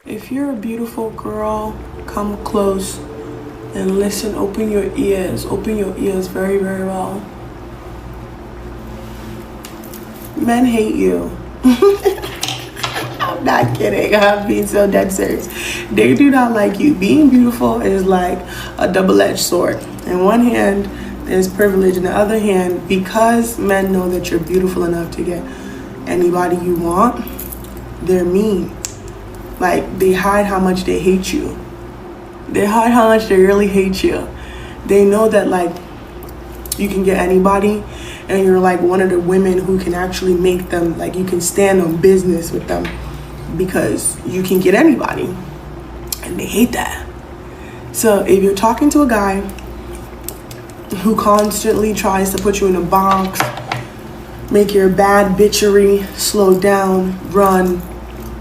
If you're a beautiful girl, come close and listen. Open your ears. Open your ears very, very well. Men hate you. I'm not kidding. I'm being so dead serious. They do not like you. Being beautiful is like a double-edged sword. In one hand, there's privilege. In the other hand, because men know that you're beautiful enough to get anybody you want, they're mean. Like, they hide how much they hate you. They hide how much they really hate you. They know that, like, you can get anybody, and you're like one of the women who can actually make them, like, you can stand on business with them because you can get anybody. And they hate that. So if you're talking to a guy who constantly tries to put you in a box, make your bad bitchery, slow down, run,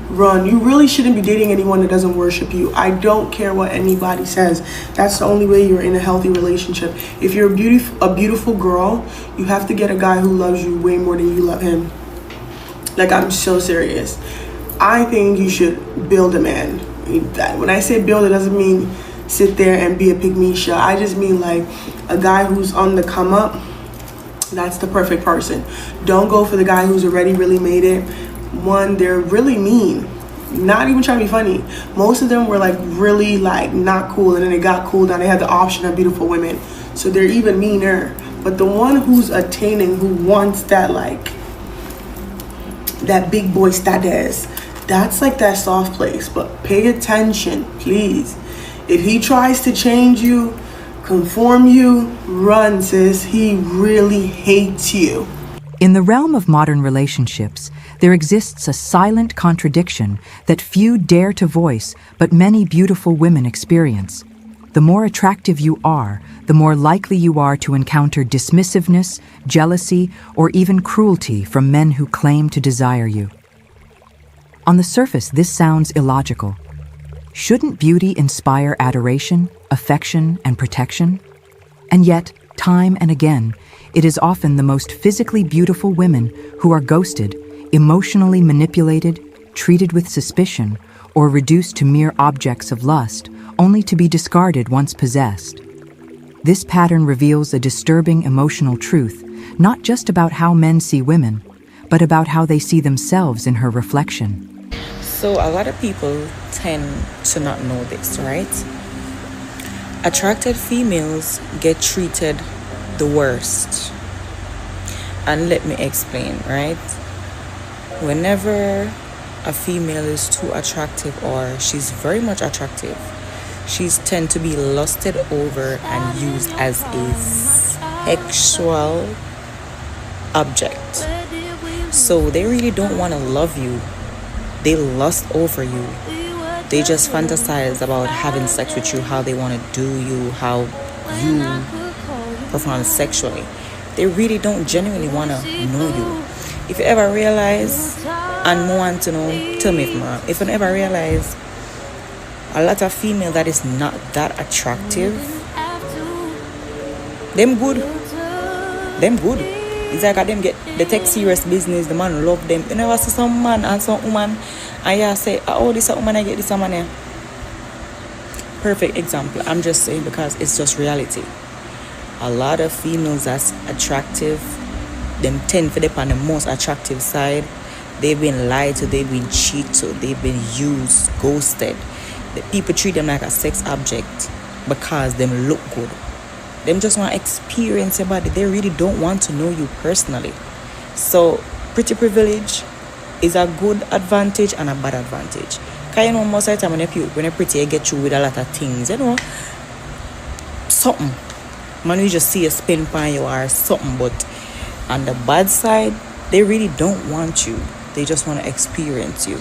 you really shouldn't be dating anyone that doesn't worship you. I don't care what anybody says. That's the only way you're in a healthy relationship. If you're a beautiful girl, you have to get a guy who loves you way more than you love him. Like, I'm so serious. I think you should build a man. When I say build, it doesn't mean sit there and be a pygmy. I just mean like a guy who's on the come up. That's the perfect person. Don't go for the guy who's already really made it. One, they're really mean. Not even trying to be funny. Most of them were like really like not cool, and then they got cool down. They had the option of beautiful women, so they're even meaner. But the one who's attaining, who wants that, like that big boy status, that's like that soft place. But pay attention, please. If he tries to change you, conform you, run, sis. He really hates you. In the realm of modern relationships, there exists a silent contradiction that few dare to voice, but many beautiful women experience. The more attractive you are, the more likely you are to encounter dismissiveness, jealousy, or even cruelty from men who claim to desire you. On the surface, this sounds illogical. Shouldn't beauty inspire adoration, affection, and protection? And yet, time and again, it is often the most physically beautiful women who are ghosted, emotionally manipulated, treated with suspicion, or reduced to mere objects of lust, only to be discarded once possessed. This pattern reveals a disturbing emotional truth, not just about how men see women, but about how they see themselves in her reflection. So a lot of people tend to not know this, right? Attracted females get treated the worst. And let me explain, right? Whenever a female is too attractive or she's very much attractive, she's tend to be lusted over and used as a sexual object. So they really don't want to love you. They lust over you. They just fantasize about having sex with you, how they want to do you, how you perform sexually. They really don't genuinely want to know you. If you ever realize, and more want to know, tell me if I'm wrong. If you ever realize a lot of female that is not that attractive, them good. It's like them they take serious business, the man love them. You never see some man and some woman and you say, oh, this a woman, I get this a man here. Perfect example. I'm just saying because it's just reality. A lot of females that's attractive, them tend to be on the most attractive side. They've been lied to, they've been cheated to, they've been used, ghosted. The people treat them like a sex object because them look good. Them just want to experience your body. They really don't want to know you personally. So pretty privilege is a good advantage and a bad advantage. Because you know, most of the time when you're pretty, you get you with a lot of things, you know. Something. Man, we just see a spin pan you or something. But on the bad side, they really don't want you. They just want to experience you.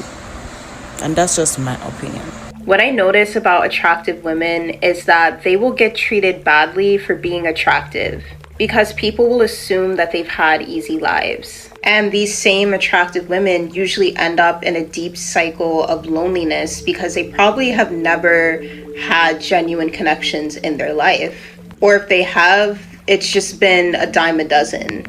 And that's just my opinion. What I notice about attractive women is that they will get treated badly for being attractive because people will assume that they've had easy lives. And these same attractive women usually end up in a deep cycle of loneliness because they probably have never had genuine connections in their life. Or if they have, it's just been a dime a dozen.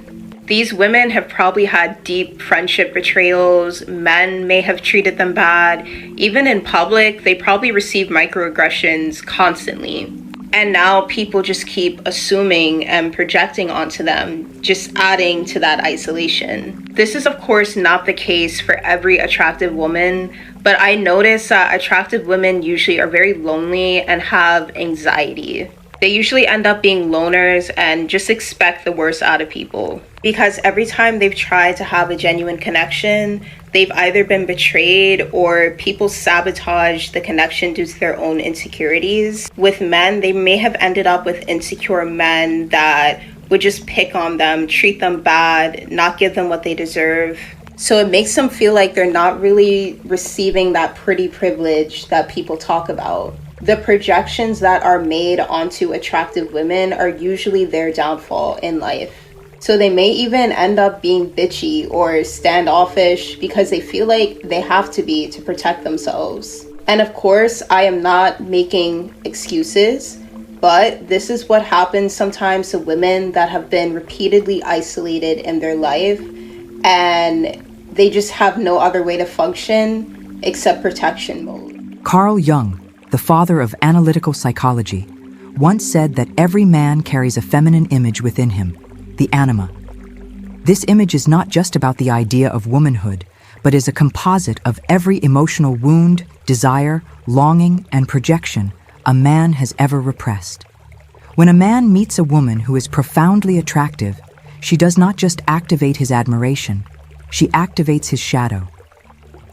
These women have probably had deep friendship betrayals. Men may have treated them bad. Even in public, they probably receive microaggressions constantly. And now people just keep assuming and projecting onto them, just adding to that isolation. This is, of course, not the case for every attractive woman, but I notice that attractive women usually are very lonely and have anxiety. They usually end up being loners and just expect the worst out of people. Because every time they've tried to have a genuine connection, they've either been betrayed or people sabotage the connection due to their own insecurities. With men, they may have ended up with insecure men that would just pick on them, treat them bad, not give them what they deserve. So it makes them feel like they're not really receiving that pretty privilege that people talk about. The projections that are made onto attractive women are usually their downfall in life. So they may even end up being bitchy or standoffish because they feel like they have to be to protect themselves. And of course, I am not making excuses, but this is what happens sometimes to women that have been repeatedly isolated in their life, and they just have no other way to function except protection mode. Carl Jung, the father of analytical psychology, once said that every man carries a feminine image within him, the anima. This image is not just about the idea of womanhood, but is a composite of every emotional wound, desire, longing, and projection a man has ever repressed. When a man meets a woman who is profoundly attractive, she does not just activate his admiration, she activates his shadow.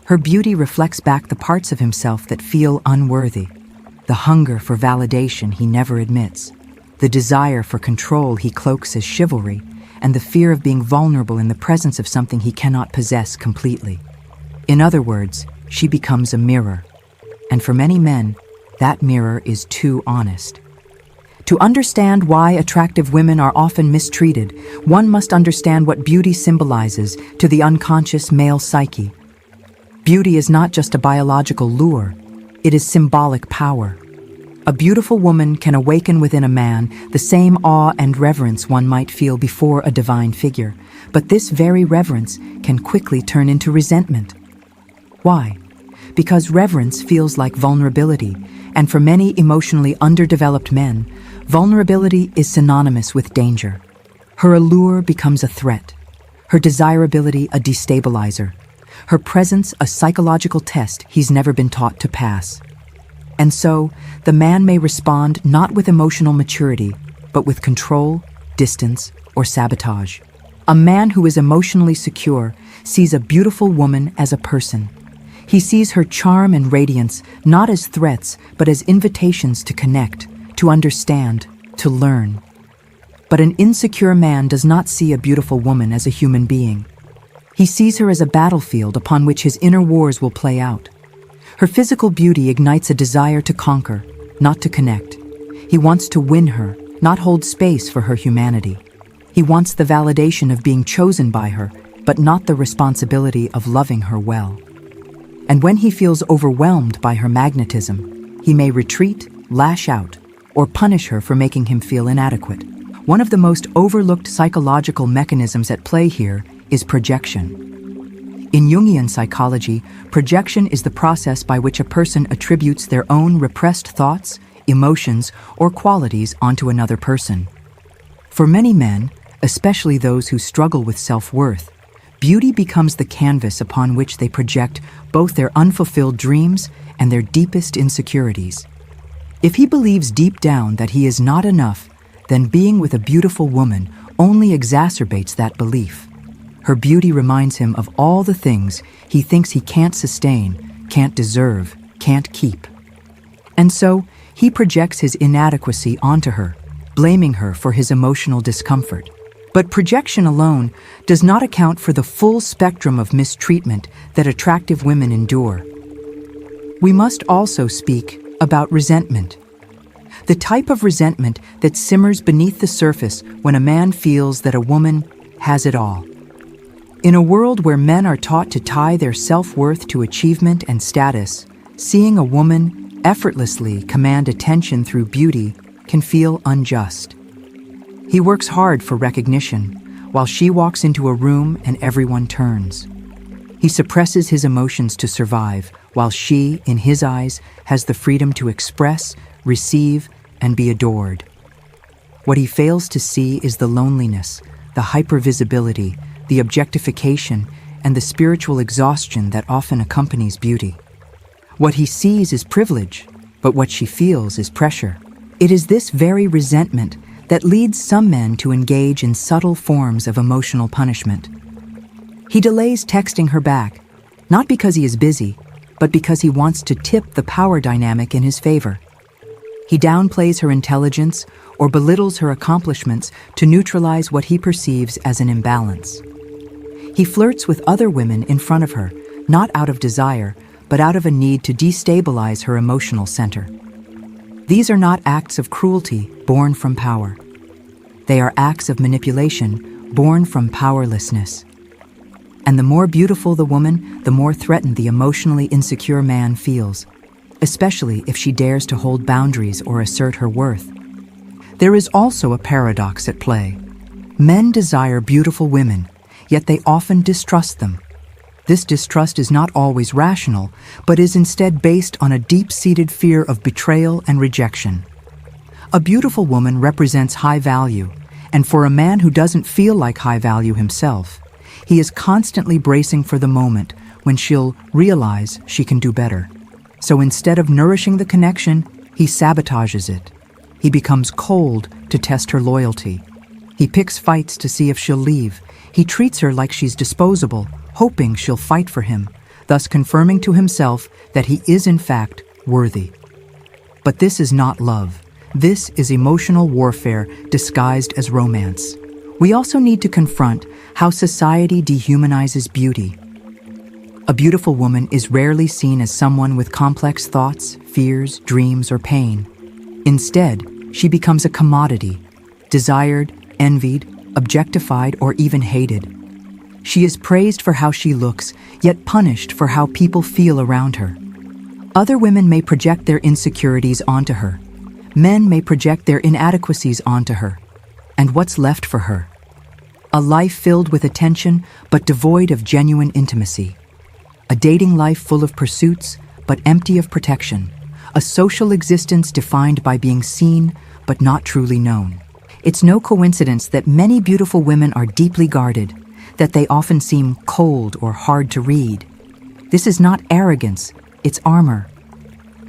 Her beauty reflects back the parts of himself that feel unworthy, the hunger for validation he never admits, the desire for control he cloaks as chivalry, and the fear of being vulnerable in the presence of something he cannot possess completely. In other words, she becomes a mirror. And for many men, that mirror is too honest. To understand why attractive women are often mistreated, one must understand what beauty symbolizes to the unconscious male psyche. Beauty is not just a biological lure, it is symbolic power. A beautiful woman can awaken within a man the same awe and reverence one might feel before a divine figure, but this very reverence can quickly turn into resentment. Why? Because reverence feels like vulnerability, and for many emotionally underdeveloped men, vulnerability is synonymous with danger. Her allure becomes a threat, her desirability a destabilizer, her presence a psychological test he's never been taught to pass. And so, the man may respond not with emotional maturity, but with control, distance, or sabotage. A man who is emotionally secure sees a beautiful woman as a person. He sees her charm and radiance not as threats, but as invitations to connect, to understand, to learn. But an insecure man does not see a beautiful woman as a human being. He sees her as a battlefield upon which his inner wars will play out. Her physical beauty ignites a desire to conquer, not to connect. He wants to win her, not hold space for her humanity. He wants the validation of being chosen by her, but not the responsibility of loving her well. And when he feels overwhelmed by her magnetism, he may retreat, lash out, or punish her for making him feel inadequate. One of the most overlooked psychological mechanisms at play here is projection. In Jungian psychology, projection is the process by which a person attributes their own repressed thoughts, emotions, or qualities onto another person. For many men, especially those who struggle with self-worth, beauty becomes the canvas upon which they project both their unfulfilled dreams and their deepest insecurities. If he believes deep down that he is not enough, then being with a beautiful woman only exacerbates that belief. Her beauty reminds him of all the things he thinks he can't sustain, can't deserve, can't keep. And so, he projects his inadequacy onto her, blaming her for his emotional discomfort. But projection alone does not account for the full spectrum of mistreatment that attractive women endure. We must also speak about resentment. The type of resentment that simmers beneath the surface when a man feels that a woman has it all. In a world where men are taught to tie their self-worth to achievement and status, seeing a woman effortlessly command attention through beauty can feel unjust. He works hard for recognition, while she walks into a room and everyone turns. He suppresses his emotions to survive, while she, in his eyes, has the freedom to express, receive, and be adored. What he fails to see is the loneliness, the hypervisibility, the objectification, and the spiritual exhaustion that often accompanies beauty. What he sees is privilege, but what she feels is pressure. It is this very resentment that leads some men to engage in subtle forms of emotional punishment. He delays texting her back, not because he is busy, but because he wants to tip the power dynamic in his favor. He downplays her intelligence or belittles her accomplishments to neutralize what he perceives as an imbalance. He flirts with other women in front of her, not out of desire, but out of a need to destabilize her emotional center. These are not acts of cruelty born from power. They are acts of manipulation born from powerlessness. And the more beautiful the woman, the more threatened the emotionally insecure man feels, especially if she dares to hold boundaries or assert her worth. There is also a paradox at play. Men desire beautiful women, yet they often distrust them. This distrust is not always rational, but is instead based on a deep-seated fear of betrayal and rejection. A beautiful woman represents high value, and for a man who doesn't feel like high value himself, he is constantly bracing for the moment when she'll realize she can do better. So instead of nourishing the connection, he sabotages it. He becomes cold to test her loyalty. He picks fights to see if she'll leave. He treats her like she's disposable, hoping she'll fight for him, thus confirming to himself that he is in fact worthy. But this is not love. This is emotional warfare disguised as romance. We also need to confront how society dehumanizes beauty. A beautiful woman is rarely seen as someone with complex thoughts, fears, dreams, or pain. Instead, she becomes a commodity, desired, envied, objectified, or even hated. She is praised for how she looks, yet punished for how people feel around her. Other women may project their insecurities onto her. Men may project their inadequacies onto her. And what's left for her? A life filled with attention, but devoid of genuine intimacy. A dating life full of pursuits, but empty of protection. A social existence defined by being seen, but not truly known. It's no coincidence that many beautiful women are deeply guarded, that they often seem cold or hard to read. This is not arrogance, it's armor.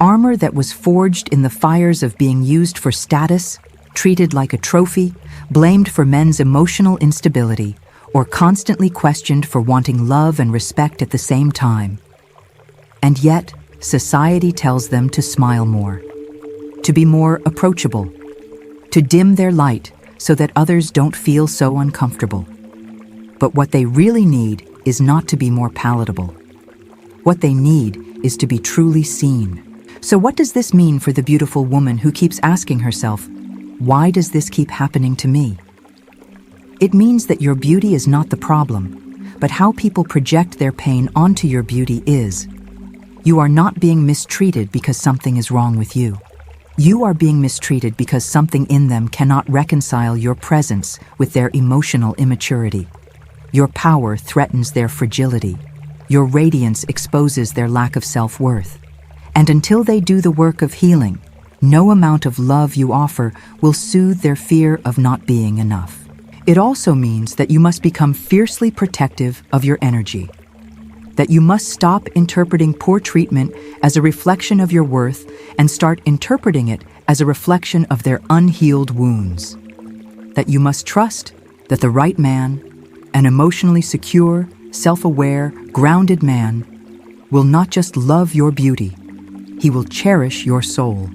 Armor that was forged in the fires of being used for status, treated like a trophy, blamed for men's emotional instability, or constantly questioned for wanting love and respect at the same time. And yet, society tells them to smile more, to be more approachable, to dim their light so that others don't feel so uncomfortable. But what they really need is not to be more palatable. What they need is to be truly seen. So what does this mean for the beautiful woman who keeps asking herself, why does this keep happening to me? It means that your beauty is not the problem, but how people project their pain onto your beauty is. You are not being mistreated because something is wrong with you. You are being mistreated because something in them cannot reconcile your presence with their emotional immaturity. Your power threatens their fragility. Your radiance exposes their lack of self-worth. And until they do the work of healing, no amount of love you offer will soothe their fear of not being enough. It also means that you must become fiercely protective of your energy. That you must stop interpreting poor treatment as a reflection of your worth and start interpreting it as a reflection of their unhealed wounds. That you must trust that the right man, an emotionally secure, self-aware, grounded man, will not just love your beauty, he will cherish your soul.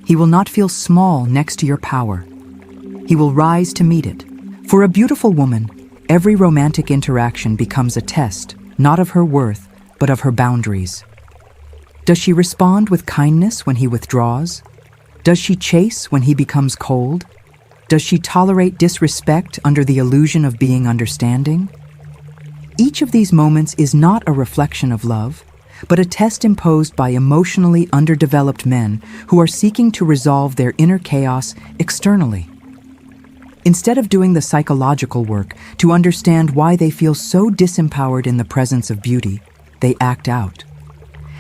He will not feel small next to your power. He will rise to meet it. For a beautiful woman, every romantic interaction becomes a test, not of her worth, but of her boundaries. Does she respond with kindness when he withdraws? Does she chase when he becomes cold? Does she tolerate disrespect under the illusion of being understanding? Each of these moments is not a reflection of love, but a test imposed by emotionally underdeveloped men who are seeking to resolve their inner chaos externally. Instead of doing the psychological work to understand why they feel so disempowered in the presence of beauty, they act out.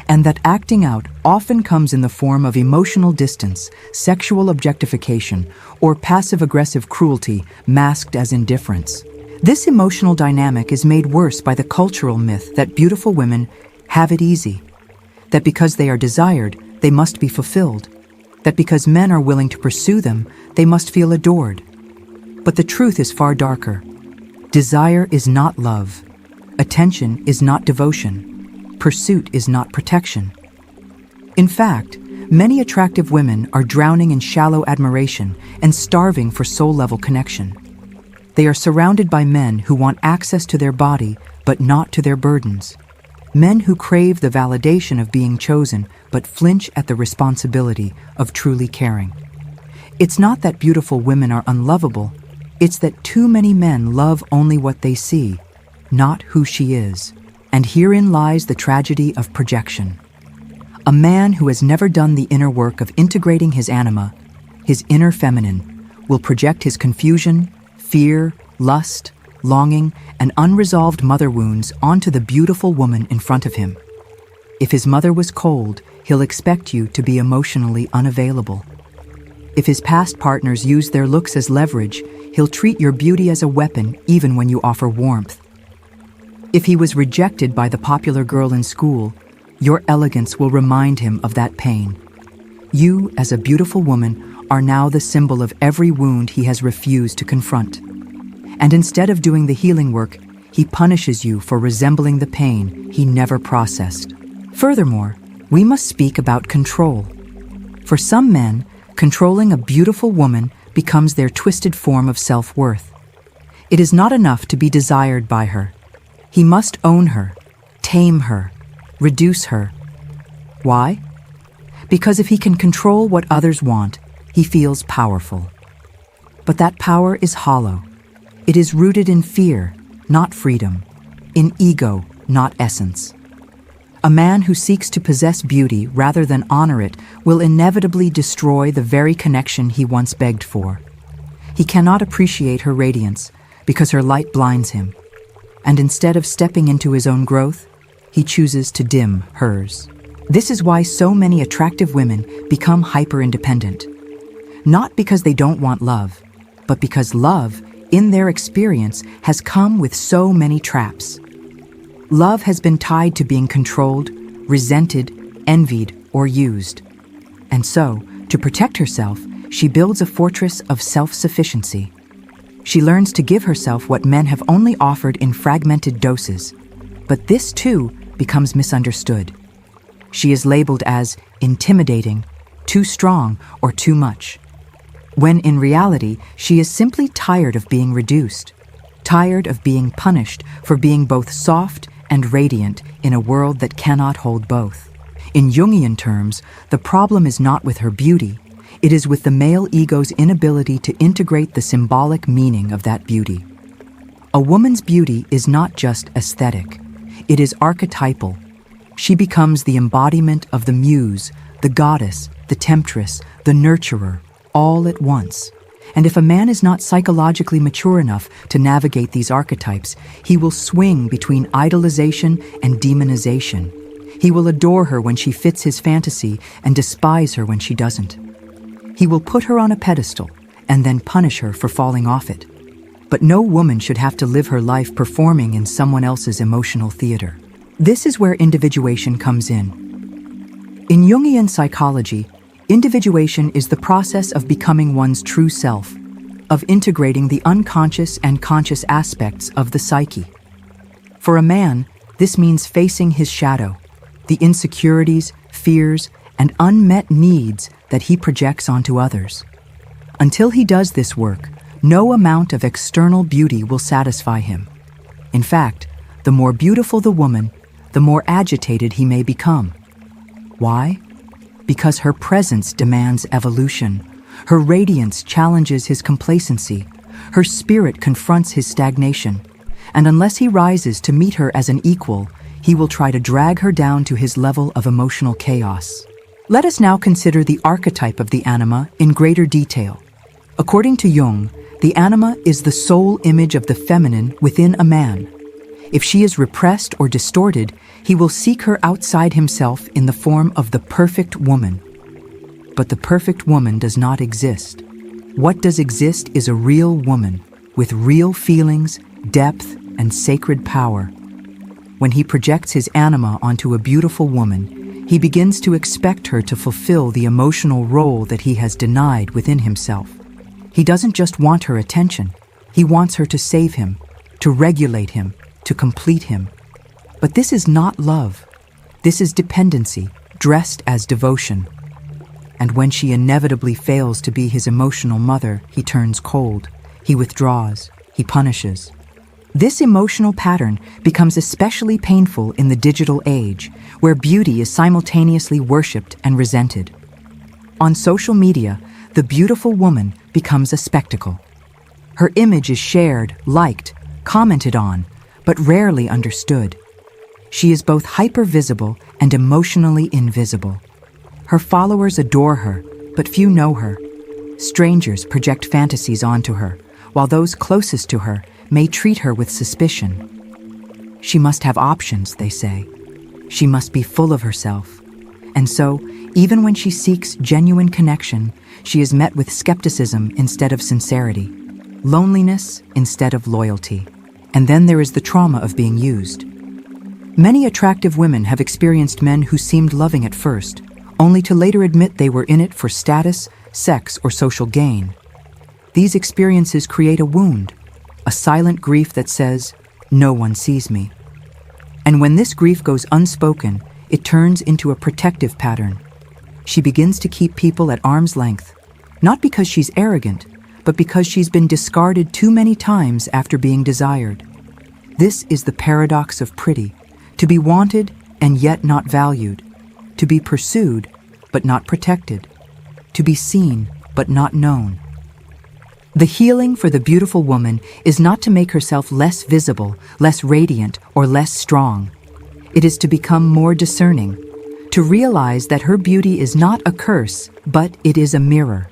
And that acting out often comes in the form of emotional distance, sexual objectification, or passive-aggressive cruelty masked as indifference. This emotional dynamic is made worse by the cultural myth that beautiful women have it easy, that because they are desired, they must be fulfilled, that because men are willing to pursue them, they must feel adored. But the truth is far darker. Desire is not love. Attention is not devotion. Pursuit is not protection. In fact, many attractive women are drowning in shallow admiration and starving for soul-level connection. They are surrounded by men who want access to their body, but not to their burdens. Men who crave the validation of being chosen, but flinch at the responsibility of truly caring. It's not that beautiful women are unlovable, it's that too many men love only what they see, not who she is. And herein lies the tragedy of projection. A man who has never done the inner work of integrating his anima, his inner feminine, will project his confusion, fear, lust, longing, and unresolved mother wounds onto the beautiful woman in front of him. If his mother was cold, he'll expect you to be emotionally unavailable. If his past partners used their looks as leverage, he'll treat your beauty as a weapon even when you offer warmth. If he was rejected by the popular girl in school, your elegance will remind him of that pain. You, as a beautiful woman, are now the symbol of every wound he has refused to confront. And instead of doing the healing work, he punishes you for resembling the pain he never processed. Furthermore, we must speak about control. For some men, controlling a beautiful woman becomes their twisted form of self-worth. It is not enough to be desired by her. He must own her, tame her, reduce her. Why? Because if he can control what others want, he feels powerful. But that power is hollow. It is rooted in fear, not freedom, in ego, not essence. A man who seeks to possess beauty rather than honor it will inevitably destroy the very connection he once begged for. He cannot appreciate her radiance because her light blinds him. And instead of stepping into his own growth, he chooses to dim hers. This is why so many attractive women become hyper-independent. Not because they don't want love, but because love, in their experience, has come with so many traps. Love has been tied to being controlled, resented, envied, or used. And so, to protect herself, she builds a fortress of self-sufficiency. She learns to give herself what men have only offered in fragmented doses. But this, too, becomes misunderstood. She is labeled as intimidating, too strong, or too much. When in reality, she is simply tired of being reduced, tired of being punished for being both soft and radiant in a world that cannot hold both. In Jungian terms, the problem is not with her beauty. It is with the male ego's inability to integrate the symbolic meaning of that beauty. A woman's beauty is not just aesthetic. It is archetypal. She becomes the embodiment of the muse, the goddess, the temptress, the nurturer, all at once. And if a man is not psychologically mature enough to navigate these archetypes, he will swing between idolization and demonization. He will adore her when she fits his fantasy and despise her when she doesn't. He will put her on a pedestal and then punish her for falling off it. But no woman should have to live her life performing in someone else's emotional theater. This is where individuation comes in. In Jungian psychology, individuation is the process of becoming one's true self, of integrating the unconscious and conscious aspects of the psyche. For a man, this means facing his shadow, the insecurities, fears, and unmet needs that he projects onto others. Until he does this work, no amount of external beauty will satisfy him. In fact, the more beautiful the woman, the more agitated he may become. Why? Because her presence demands evolution. Her radiance challenges his complacency. Her spirit confronts his stagnation. And unless he rises to meet her as an equal, he will try to drag her down to his level of emotional chaos. Let us now consider the archetype of the anima in greater detail. According to Jung, The anima is the sole image of the feminine within a man. If she is repressed or distorted, he will seek her outside himself in the form of the perfect woman. But the perfect woman does not exist. What does exist is a real woman with real feelings, depth, and sacred power. When he projects his anima onto a beautiful woman, he begins to expect her to fulfill the emotional role that he has denied within himself. He doesn't just want her attention. He wants her to save him, to regulate him, to complete him. But this is not love. This is dependency, dressed as devotion. And when she inevitably fails to be his emotional mother, he turns cold. He withdraws. He punishes. This emotional pattern becomes especially painful in the digital age, where beauty is simultaneously worshipped and resented. On social media, the beautiful woman becomes a spectacle. Her image is shared, liked, commented on, but rarely understood. She is both hyper-visible and emotionally invisible. Her followers adore her, but few know her. Strangers project fantasies onto her, while those closest to her may treat her with suspicion. She must have options, they say. She must be full of herself. And so, even when she seeks genuine connection, she is met with skepticism instead of sincerity, loneliness instead of loyalty. And then there is the trauma of being used. Many attractive women have experienced men who seemed loving at first, only to later admit they were in it for status, sex, or social gain. These experiences create a wound, a silent grief that says, "No one sees me." And when this grief goes unspoken, it turns into a protective pattern. She begins to keep people at arm's length, not because she's arrogant, but because she's been discarded too many times after being desired. This is the paradox of pretty, to be wanted and yet not valued, to be pursued but not protected, to be seen but not known. The healing for the beautiful woman is not to make herself less visible, less radiant, or less strong. It is to become more discerning, to realize that her beauty is not a curse, but it is a mirror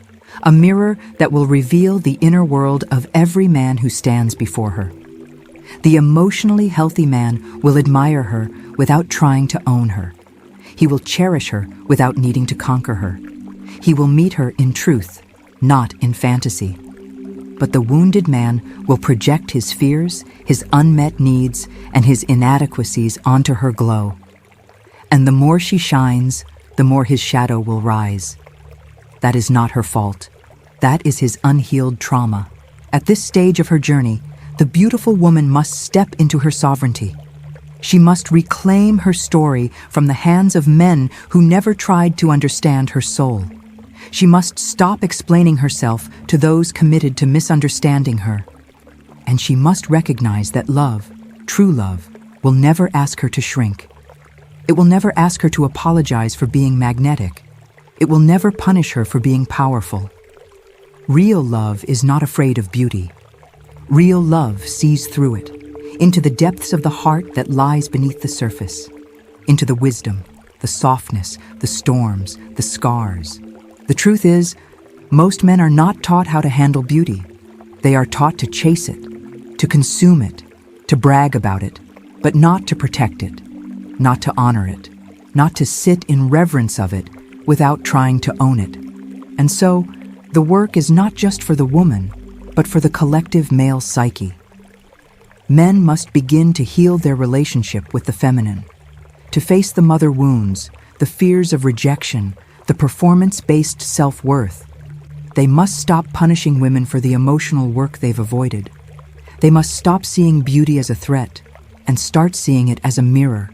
that will reveal the inner world of every man who stands before her. The emotionally healthy man will admire her without trying to own her. He will cherish her without needing to conquer her. He will meet her in truth, not in fantasy. But the wounded man will project his fears, his unmet needs, and his inadequacies onto her glow. And the more she shines, the more his shadow will rise. That is not her fault. That is his unhealed trauma. At this stage of her journey, the beautiful woman must step into her sovereignty. She must reclaim her story from the hands of men who never tried to understand her soul. She must stop explaining herself to those committed to misunderstanding her. And she must recognize that love, true love, will never ask her to shrink. It will never ask her to apologize for being magnetic. It will never punish her for being powerful. Real love is not afraid of beauty. Real love sees through it, into the depths of the heart that lies beneath the surface, into the wisdom, the softness, the storms, the scars. The truth is, most men are not taught how to handle beauty. They are taught to chase it, to consume it, to brag about it, but not to protect it, not to honor it, not to sit in reverence of it without trying to own it. And so, the work is not just for the woman, but for the collective male psyche. Men must begin to heal their relationship with the feminine, to face the mother wounds, the fears of rejection, the performance-based self-worth. They must stop punishing women for the emotional work they've avoided. They must stop seeing beauty as a threat and start seeing it as a mirror